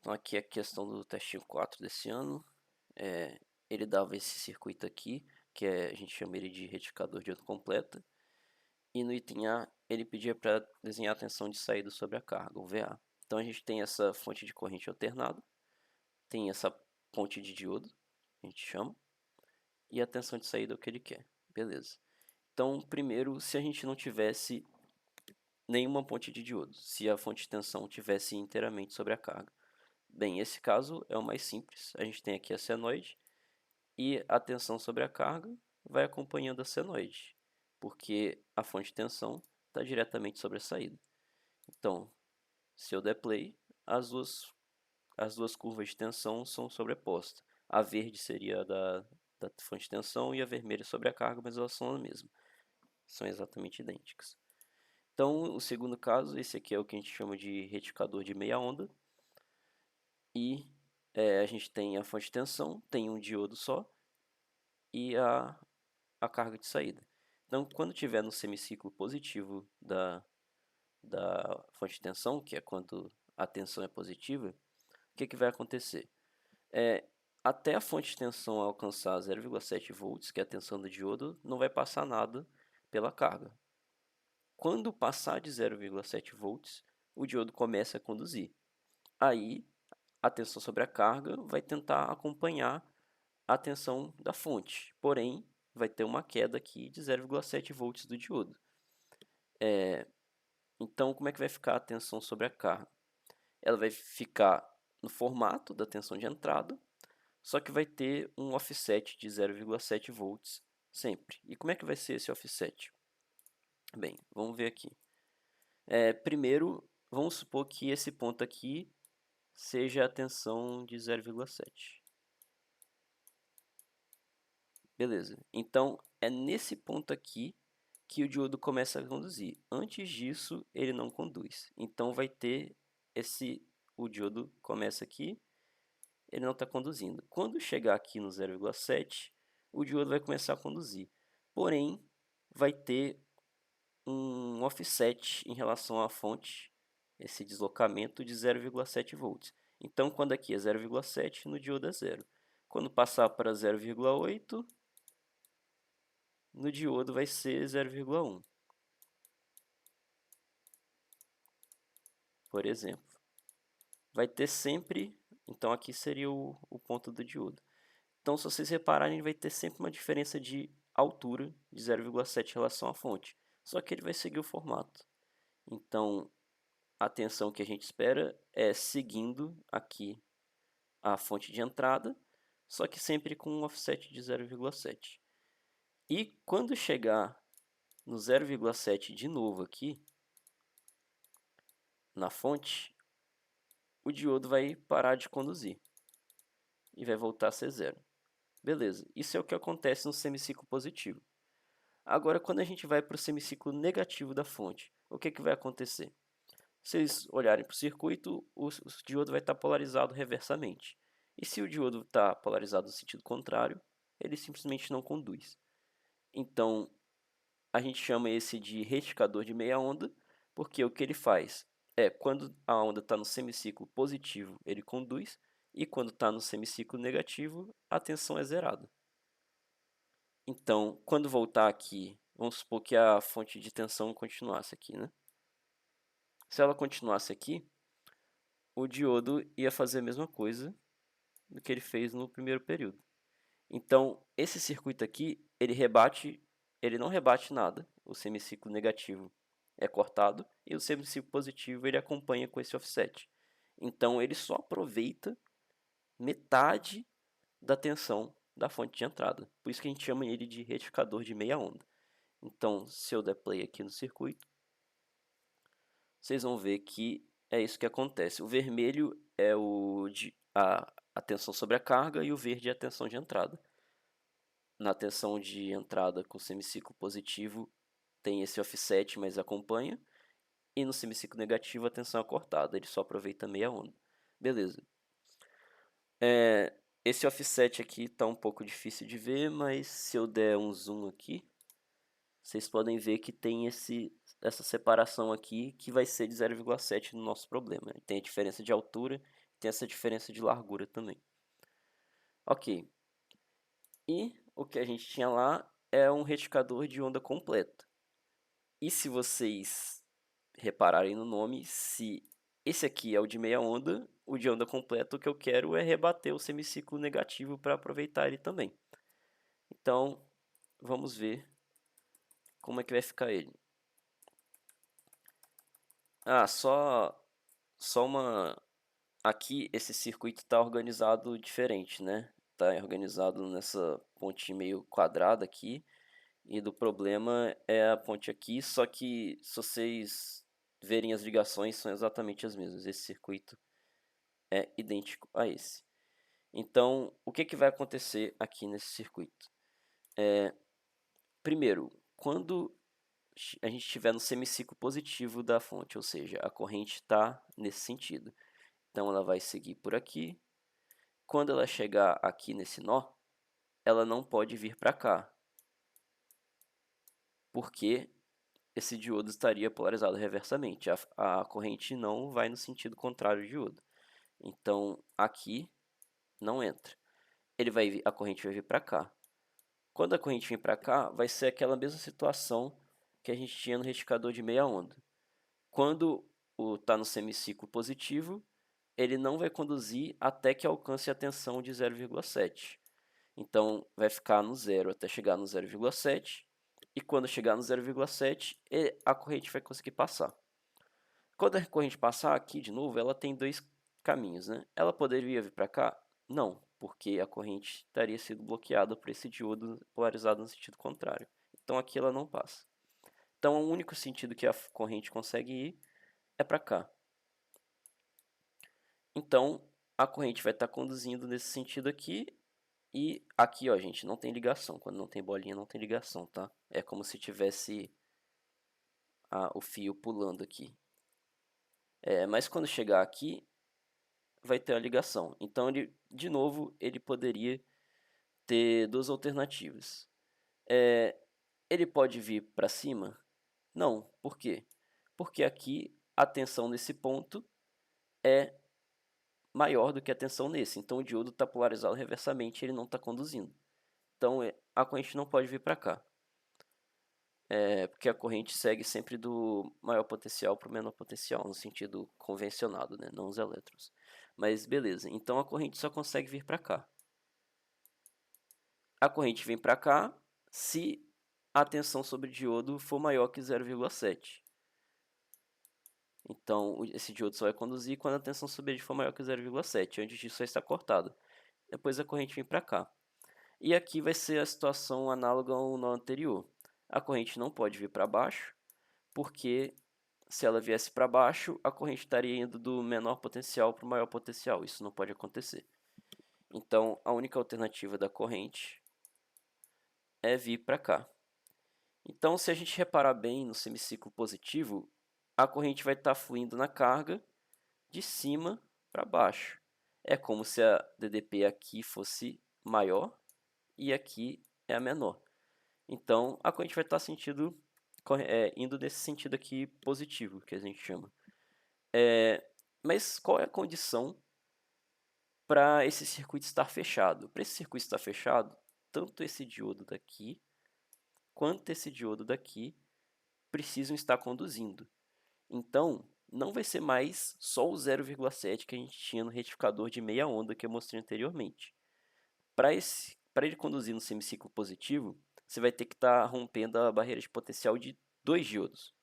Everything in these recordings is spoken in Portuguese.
Então aqui é a questão do testinho 4 desse ano. Ele dava esse circuito aqui, que a gente chama ele de retificador de diodo completa. E no item A, ele pedia para desenhar a tensão de saída sobre a carga, o VA. Então a gente tem essa fonte de corrente alternada, tem essa ponte de diodo, a gente chama, e a tensão de saída é o que ele quer. Beleza. Então, primeiro, se a gente não tivesse nenhuma ponte de diodo, se a fonte de tensão tivesse inteiramente sobre a carga. Bem, esse caso é o mais simples. A gente tem aqui a senoide e a tensão sobre a carga vai acompanhando a senoide, porque a fonte de tensão está diretamente sobre a saída. Então, se eu der play, as duas curvas de tensão são sobrepostas. A verde seria a da fonte de tensão e a vermelha sobre a carga, mas elas são a mesma. São exatamente idênticas. Então, o segundo caso, esse aqui é o que a gente chama de retificador de meia onda. E a gente tem a fonte de tensão, tem um diodo só e a carga de saída. Então, quando tiver no semiciclo positivo da fonte de tensão, que é quando a tensão é positiva, o que vai acontecer? Até a fonte de tensão alcançar 0,7 volts, que é a tensão do diodo, não vai passar nada pela carga. Quando passar de 0,7 volts, o diodo começa a conduzir. Aí, a tensão sobre a carga vai tentar acompanhar a tensão da fonte, porém, vai ter uma queda aqui de 0,7 volts do diodo. Então, como é que vai ficar a tensão sobre a carga? Ela vai ficar no formato da tensão de entrada, só que vai ter um offset de 0,7 volts sempre. E como é que vai ser esse offset? Bem, vamos ver aqui. Primeiro, vamos supor que esse ponto aqui seja a tensão de 0,7. Beleza. Então, é nesse ponto aqui que o diodo começa a conduzir. Antes disso, ele não conduz. Então, vai ter o diodo começa aqui, ele não está conduzindo. Quando chegar aqui no 0,7, o diodo vai começar a conduzir. Porém, vai ter um offset em relação à fonte, esse deslocamento de 0,7 volts. Então, quando aqui é 0,7, no diodo é 0. Quando passar para 0,8, no diodo vai ser 0,1, por exemplo. Vai ter sempre, então aqui seria o ponto do diodo. Então, se vocês repararem, vai ter sempre uma diferença de altura de 0,7 em relação à fonte. Só que ele vai seguir o formato. Então, a tensão que a gente espera é seguindo aqui a fonte de entrada, só que sempre com um offset de 0,7. E quando chegar no 0,7 de novo aqui, na fonte, o diodo vai parar de conduzir e vai voltar a ser zero. Beleza, isso é o que acontece no semiciclo positivo. Agora, quando a gente vai para o semiciclo negativo da fonte, o que vai acontecer? Se vocês olharem para o circuito, o diodo vai estar polarizado reversamente. E se o diodo está polarizado no sentido contrário, ele simplesmente não conduz. Então, a gente chama esse de retificador de meia onda, porque o que ele faz é, quando a onda está no semiciclo positivo, ele conduz, e quando está no semiciclo negativo, a tensão é zerada. Então, quando voltar aqui, vamos supor que a fonte de tensão continuasse aqui, né? Se ela continuasse aqui, o diodo ia fazer a mesma coisa do que ele fez no primeiro período. Então, esse circuito aqui, ele não rebate nada. O semiciclo negativo é cortado e o semiciclo positivo ele acompanha com esse offset. Então, ele só aproveita metade da tensão da fonte de entrada. Por isso que a gente chama ele de retificador de meia onda. Então, se eu der play aqui no circuito, vocês vão ver que é isso que acontece. O vermelho é a tensão sobre a carga e o verde é a tensão de entrada. Na tensão de entrada com semiciclo positivo tem esse offset, mas acompanha. E no semiciclo negativo a tensão é cortada, ele só aproveita meia onda. Beleza. Esse offset aqui está um pouco difícil de ver, mas se eu der um zoom aqui, vocês podem ver que tem essa separação aqui que vai ser de 0,7 no nosso problema. Tem a diferença de altura, tem essa diferença de largura também. Ok. E o que a gente tinha lá é um retificador de onda completa. E se vocês repararem no nome, se esse aqui é o de meia onda, o de onda completa, o que eu quero é rebater o semiciclo negativo para aproveitar ele também. Então, vamos ver como é que vai ficar ele. Ah, só uma... Aqui esse circuito está organizado diferente, né? Está organizado nessa ponte meio quadrada aqui. E do problema é a ponte aqui, só que se vocês verem as ligações são exatamente as mesmas. Esse circuito é idêntico a esse. Então, o que vai acontecer aqui nesse circuito? Primeiro, quando a gente estiver no semiciclo positivo da fonte, ou seja, a corrente está nesse sentido. Então, ela vai seguir por aqui. Quando ela chegar aqui nesse nó, ela não pode vir para cá, porque esse diodo estaria polarizado reversamente. A corrente não vai no sentido contrário do diodo. Então, aqui não entra. A corrente vai vir para cá. Quando a corrente vir para cá, vai ser aquela mesma situação que a gente tinha no retificador de meia onda. Quando está no semiciclo positivo, ele não vai conduzir até que alcance a tensão de 0,7. Então, vai ficar no zero até chegar no 0,7. E quando chegar no 0,7, a corrente vai conseguir passar. Quando a corrente passar aqui de novo, ela tem dois caminhos, né? Ela poderia vir para cá? Não, porque a corrente estaria sendo bloqueada por esse diodo polarizado no sentido contrário. Então aqui ela não passa. Então o único sentido que a corrente consegue ir é para cá. Então a corrente vai estar conduzindo nesse sentido aqui. E aqui, ó, gente, não tem ligação. Quando não tem bolinha, não tem ligação, tá? É como se tivesse o fio pulando aqui. Mas quando chegar aqui, vai ter a ligação. Então, de novo, ele poderia ter duas alternativas. Ele pode vir para cima? Não. Por quê? Porque aqui a tensão nesse ponto é maior do que a tensão nesse. Então, o diodo está polarizado reversamente, ele não está conduzindo. Então, a corrente não pode vir para cá. Porque a corrente segue sempre do maior potencial para o menor potencial, no sentido convencionado, né? Não os elétrons. Mas beleza, então a corrente só consegue vir para cá. A corrente vem para cá se a tensão sobre o diodo for maior que 0,7. Então, esse diodo só vai conduzir quando a tensão sobre ele for maior que 0,7. Antes disso, só está cortado. Depois a corrente vem para cá. E aqui vai ser a situação análoga ao nó anterior. A corrente não pode vir para baixo, porque se ela viesse para baixo, a corrente estaria indo do menor potencial para o maior potencial. Isso não pode acontecer. Então, a única alternativa da corrente é vir para cá. Então, se a gente reparar bem no semiciclo positivo, a corrente vai estar fluindo na carga de cima para baixo. É como se a DDP aqui fosse maior e aqui é a menor. Então, a corrente vai estar indo nesse sentido aqui positivo, que a gente chama. Mas qual é a condição para esse circuito estar fechado? Para esse circuito estar fechado, tanto esse diodo daqui quanto esse diodo daqui precisam estar conduzindo. Então, não vai ser mais só o 0,7 que a gente tinha no retificador de meia onda que eu mostrei anteriormente. Para ele conduzir no semiciclo positivo, você vai ter que estar rompendo a barreira de potencial de 2 diodos.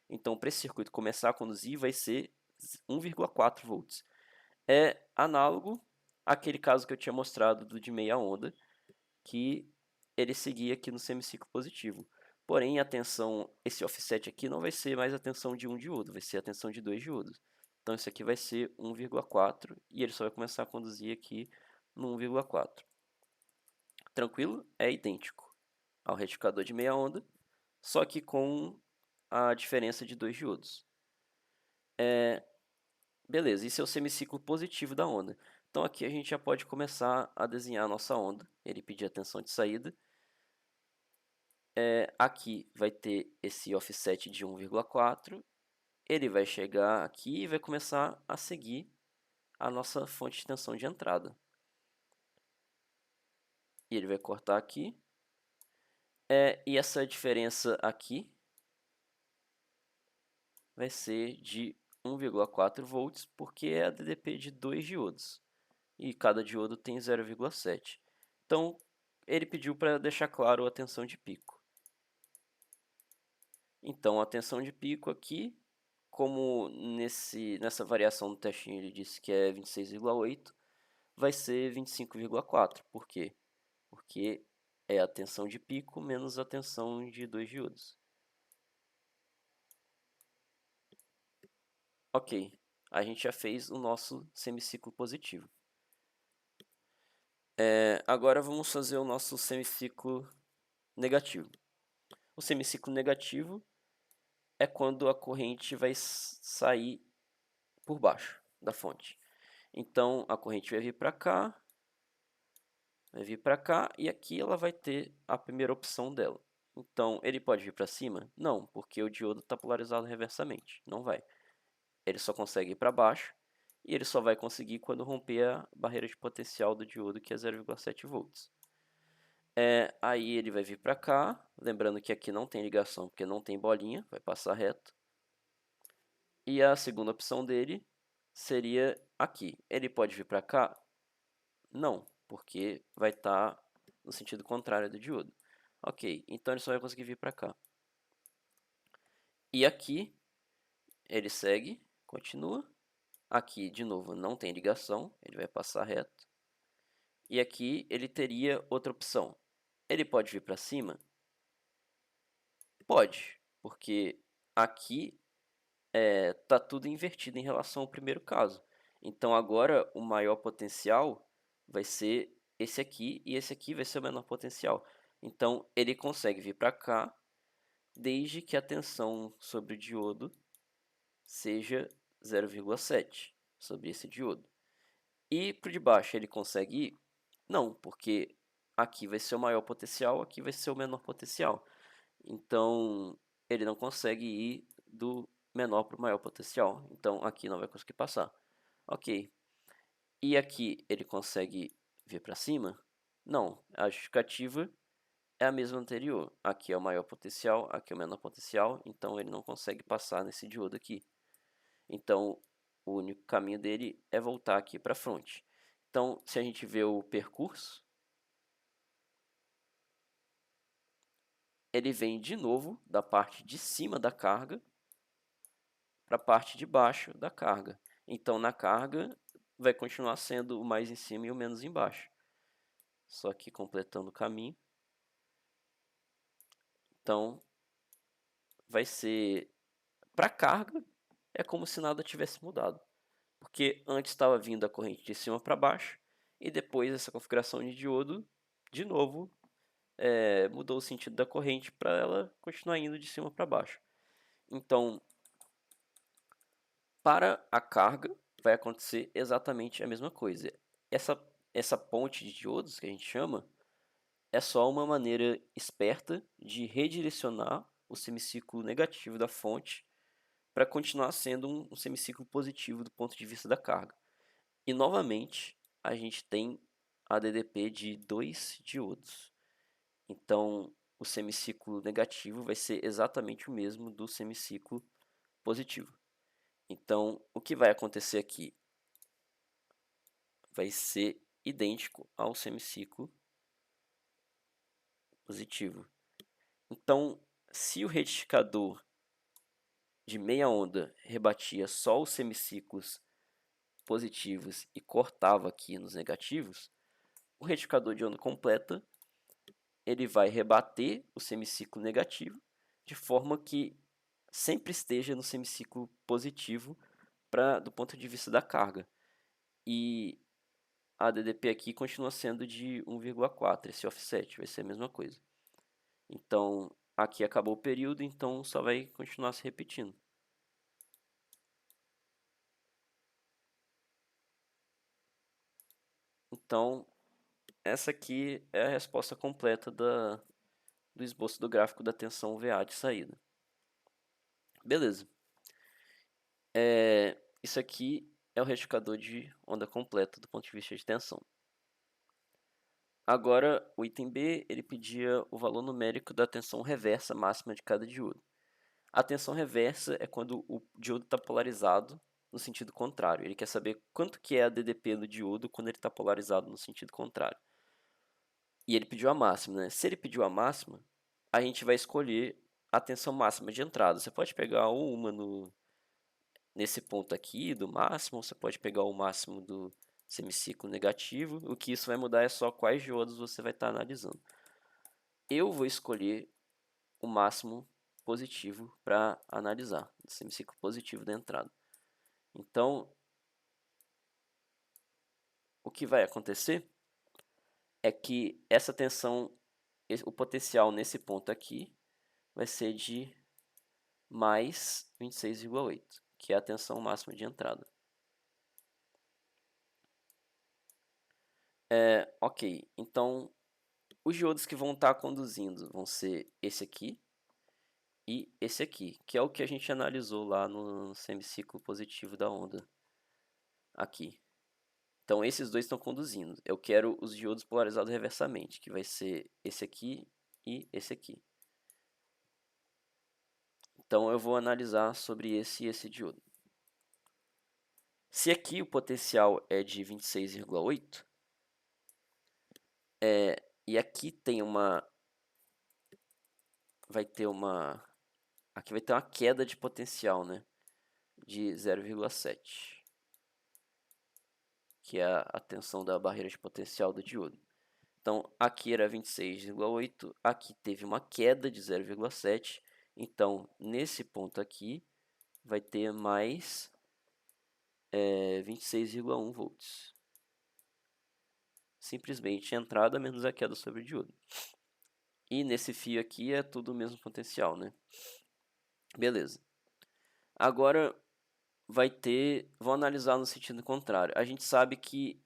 Então, para esse circuito começar a conduzir, vai ser 1,4 volts. É análogo àquele caso que eu tinha mostrado do de meia onda, que ele seguia aqui no semiciclo positivo. Porém, a tensão, esse offset aqui não vai ser mais a tensão de um diodo, vai ser a tensão de 2 diodos. Então, isso aqui vai ser 1,4 e ele só vai começar a conduzir aqui no 1,4. Tranquilo? É idêntico ao retificador de meia onda, só que com a diferença de 2 diodos. Beleza, isso é o semiciclo positivo da onda. Então aqui a gente já pode começar a desenhar a nossa onda. Ele pedir a tensão de saída. Aqui vai ter esse offset de 1,4. Ele vai chegar aqui e vai começar a seguir a nossa fonte de tensão de entrada. E ele vai cortar aqui. E essa diferença aqui vai ser de 1,4 volts, porque é a DDP de 2 diodos. E cada diodo tem 0,7. Então, ele pediu para deixar claro a tensão de pico. Então, a tensão de pico aqui, como nessa variação do testinho ele disse que é 26,8, vai ser 25,4. Por quê? Porque é a tensão de pico menos a tensão de 2 diodos. Ok, a gente já fez o nosso semiciclo positivo. Agora vamos fazer o nosso semiciclo negativo. O semiciclo negativo é quando a corrente vai sair por baixo da fonte. Então a corrente vai vir para cá, e aqui ela vai ter a primeira opção dela. Então ele pode vir para cima? Não, porque o diodo está polarizado reversamente. Não vai. Ele só consegue ir para baixo e ele só vai conseguir quando romper a barreira de potencial do diodo, que é 0,7 volts. Aí ele vai vir para cá, lembrando que aqui não tem ligação porque não tem bolinha, vai passar reto. E a segunda opção dele seria aqui. Ele pode vir para cá? Não, porque vai estar no sentido contrário do diodo. Ok, então ele só vai conseguir vir para cá. E aqui ele segue, continua. Aqui, de novo, não tem ligação, ele vai passar reto. E aqui ele teria outra opção. Ele pode vir para cima? Pode, porque aqui está tudo invertido em relação ao primeiro caso. Então agora o maior potencial vai ser esse aqui e esse aqui vai ser o menor potencial. Então ele consegue vir para cá desde que a tensão sobre o diodo seja 0,7 sobre esse diodo. E para o de baixo ele consegue ir? Não, porque aqui vai ser o maior potencial, aqui vai ser o menor potencial. Então ele não consegue ir do menor para o maior potencial. Então aqui não vai conseguir passar. Ok. E aqui ele consegue vir para cima? Não. A justificativa é a mesma anterior. Aqui é o maior potencial, aqui é o menor potencial. Então ele não consegue passar nesse diodo aqui. Então o único caminho dele é voltar aqui para frente. Então se a gente vê o percurso, ele vem de novo da parte de cima da carga para a parte de baixo da carga. Então, na carga, vai continuar sendo o mais em cima e o menos embaixo. Só que completando o caminho. Então, vai ser... Para a carga, é como se nada tivesse mudado. Porque antes estava vindo a corrente de cima para baixo. E depois essa configuração de diodo, de novo, mudou o sentido da corrente para ela continuar indo de cima para baixo. Então, para a carga, vai acontecer exatamente a mesma coisa. Essa ponte de diodos, que a gente chama, é só uma maneira esperta de redirecionar o semiciclo negativo da fonte para continuar sendo um semiciclo positivo do ponto de vista da carga. E, novamente, a gente tem a DDP de 2 diodos. Então, o semiciclo negativo vai ser exatamente o mesmo do semiciclo positivo. Então, o que vai acontecer aqui vai ser idêntico ao semiciclo positivo. Então, se o retificador de meia onda rebatia só os semiciclos positivos e cortava aqui nos negativos, o retificador de onda completa ele vai rebater o semiciclo negativo de forma que sempre esteja no semiciclo positivo do ponto de vista da carga. E a DDP aqui continua sendo de 1,4, esse offset vai ser a mesma coisa. Então, aqui acabou o período, então só vai continuar se repetindo. Então, essa aqui é a resposta completa do esboço do gráfico da tensão VA de saída. Beleza. Isso aqui é o retificador de onda completa do ponto de vista de tensão. Agora, o item B, ele pedia o valor numérico da tensão reversa máxima de cada diodo. A tensão reversa é quando o diodo está polarizado no sentido contrário. Ele quer saber quanto que é a DDP do diodo quando ele está polarizado no sentido contrário. E ele pediu a máxima, né? Se ele pediu a máxima, a gente vai escolher a tensão máxima de entrada. Você pode pegar uma nesse ponto aqui do máximo, ou você pode pegar o máximo do semiciclo negativo. O que isso vai mudar é só quais diodos você vai estar analisando. Eu vou escolher o máximo positivo para analisar, o semiciclo positivo da entrada. Então, o que vai acontecer é que essa tensão, o potencial nesse ponto aqui, vai ser de mais 26,8, que é a tensão máxima de entrada. Ok, então os diodos que vão estar conduzindo vão ser esse aqui e esse aqui, que é o que a gente analisou lá no semiciclo positivo da onda. Aqui. Então esses dois estão conduzindo. Eu quero os diodos polarizados reversamente, que vai ser esse aqui e esse aqui. Então eu vou analisar sobre esse e esse diodo. Se aqui o potencial é de 26,8, e aqui tem aqui vai ter uma queda de potencial, né, de 0,7, que é a tensão da barreira de potencial do diodo. Então aqui era 26,8, aqui teve uma queda de 0,7, então nesse ponto aqui vai ter mais 26,1 volts. Simplesmente entrada menos a queda sobre o diodo. E nesse fio aqui é tudo o mesmo potencial, né? Beleza. Agora vou analisar no sentido contrário. A gente sabe que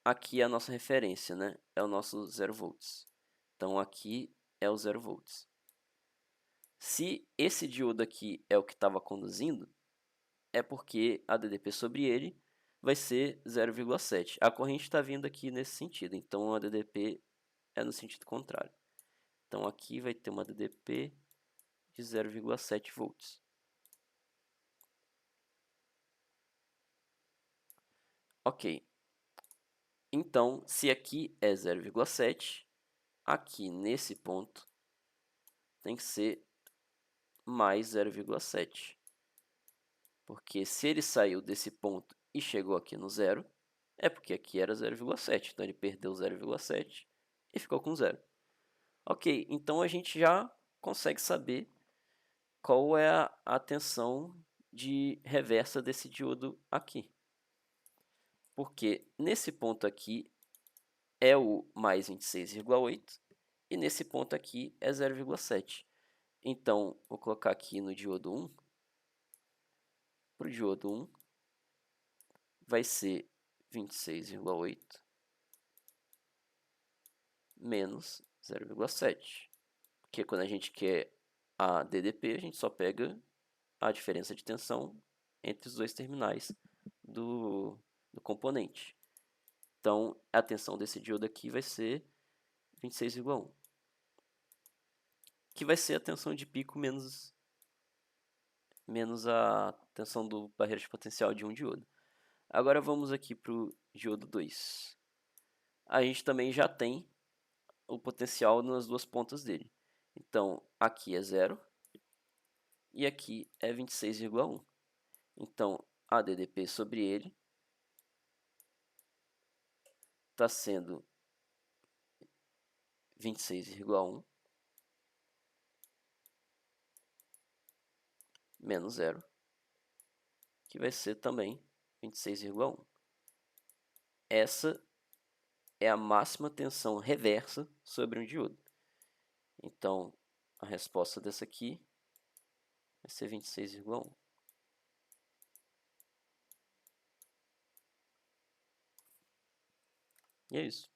aqui é a nossa referência, né? É o nosso 0 volts. Então aqui é o 0 volts. Se esse diodo aqui é o que estava conduzindo, é porque a DDP sobre ele vai ser 0,7. A corrente está vindo aqui nesse sentido, então a DDP é no sentido contrário. Então aqui vai ter uma DDP de 0,7 volts. Ok. Então, se aqui é 0,7, aqui nesse ponto tem que ser mais 0,7. Porque se ele saiu desse ponto e chegou aqui no zero, é porque aqui era 0,7. Então ele perdeu 0,7 e ficou com zero. Ok, então a gente já consegue saber qual é a tensão de reversa desse diodo aqui. Porque nesse ponto aqui é o mais 26,8 e nesse ponto aqui é 0,7. Então, vou colocar aqui no diodo 1. Para o diodo 1 vai ser 26,8 menos 0,7. Porque quando a gente quer a DDP, a gente só pega a diferença de tensão entre os dois terminais do componente. Então, a tensão desse diodo aqui vai ser 26,1. Que vai ser a tensão de pico menos a tensão do barreira de potencial de um diodo. Agora vamos aqui para o diodo 2. A gente também já tem o potencial nas duas pontas dele. Então, aqui é 0 e aqui é 26,1. Então, a DDP sobre ele está sendo 26,1 menos 0, que vai ser também 26,1. Essa é a máxima tensão reversa sobre um diodo. Então, a resposta dessa aqui vai ser 26,1. E é isso.